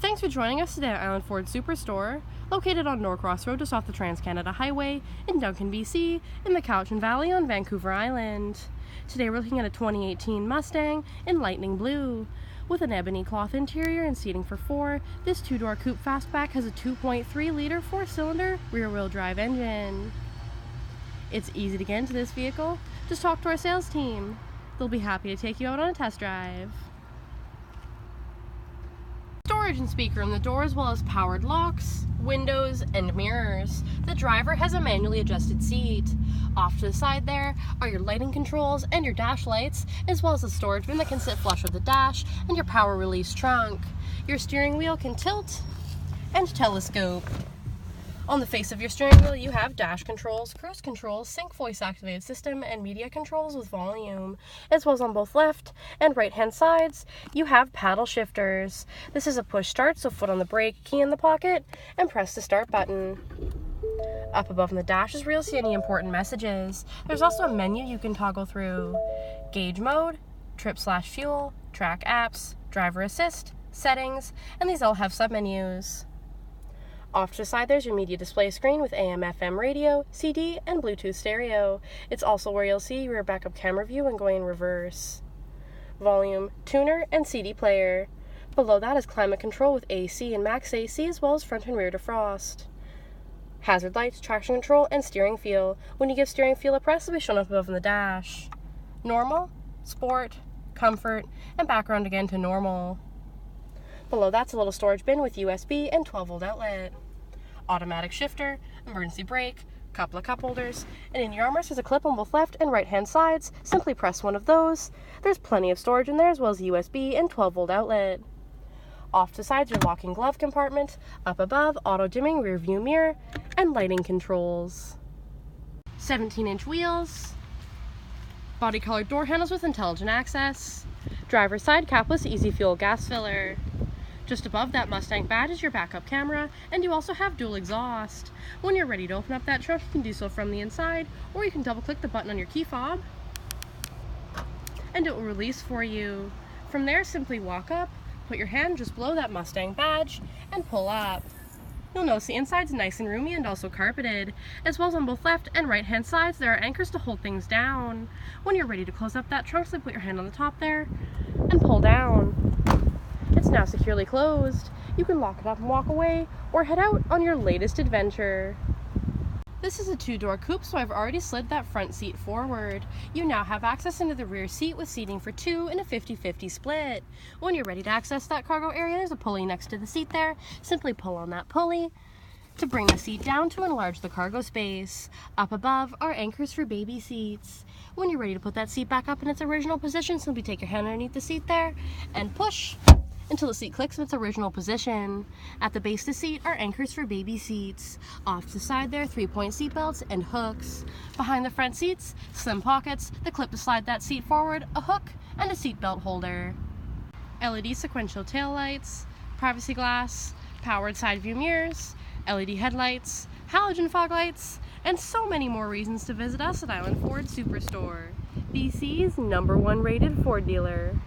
Thanks for joining us today at Island Ford Superstore, located on Norcross Road just off the Trans-Canada Highway in Duncan, BC, in the Cowichan Valley on Vancouver Island. Today we're looking at a 2018 Mustang in lightning blue. With an ebony cloth interior and seating for 4, this 2-door coupe fastback has a 2.3-liter 4-cylinder rear-wheel drive engine. It's easy to get into this vehicle. Just talk to our sales team. They'll be happy to take you out on a test drive. Storage and speaker in the door, as well as powered locks, windows, and mirrors. The driver has a manually adjusted seat. Off to the side there are your lighting controls and your dash lights, as well as a storage bin that can sit flush with the dash and your power release trunk. Your steering wheel can tilt and telescope. On the face of your steering wheel, you have dash controls, cruise controls, sync voice activated system, and media controls with volume. As well as on both left and right hand sides, you have paddle shifters. This is a push start, so foot on the brake, key in the pocket, and press the start button. Up above in the dash is where you'll see any important messages. There's also a menu you can toggle through: gauge mode, trip/fuel, track apps, driver assist, settings, and these all have submenus. Off to the side there's your media display screen with AM/FM radio, CD, and Bluetooth stereo. It's also where you'll see your backup camera view when going in reverse. Volume, tuner, and CD player. Below that is climate control with AC and max AC, as well as front and rear defrost. Hazard lights, traction control, and steering feel. When you give steering feel a press, it'll be shown up above in the dash. Normal, sport, comfort, and background again to normal. Below that's a little storage bin with USB and 12-volt outlet. Automatic shifter, emergency brake, couple of cup holders, and in your armrest is a clip on both left and right hand sides. Simply press one of those. There's plenty of storage in there, as well as USB and 12-volt outlet. Off to the sides, your locking glove compartment. Up above, auto dimming rear view mirror, and lighting controls. 17-inch wheels. Body colored door handles with intelligent access. Driver's side capless easy fuel gas filler. Just above that Mustang badge is your backup camera, and you also have dual exhaust. When you're ready to open up that trunk, you can do so from the inside, or you can double click the button on your key fob, and it will release for you. From there, simply walk up, put your hand just below that Mustang badge, and pull up. You'll notice the inside's nice and roomy and also carpeted. As well as on both left and right hand sides, there are anchors to hold things down. When you're ready to close up that trunk, simply put your hand on the top there, and pull down. It's now securely closed. You can lock it up and walk away, or head out on your latest adventure. This is a 2-door coupe, so I've already slid that front seat forward. You now have access into the rear seat with seating for 2 in a 50-50 split. When you're ready to access that cargo area, there's a pulley next to the seat there. Simply pull on that pulley to bring the seat down to enlarge the cargo space. Up above are anchors for baby seats. When you're ready to put that seat back up in its original position, simply take your hand underneath the seat there and push until the seat clicks in its original position. At the base of the seat are anchors for baby seats. Off to the side there, 3-point seat belts and hooks. Behind the front seats, slim pockets, the clip to slide that seat forward, a hook, and a seat belt holder. LED sequential taillights, privacy glass, powered side view mirrors, LED headlights, halogen fog lights, and so many more reasons to visit us at Island Ford Superstore, BC's #1 rated Ford dealer.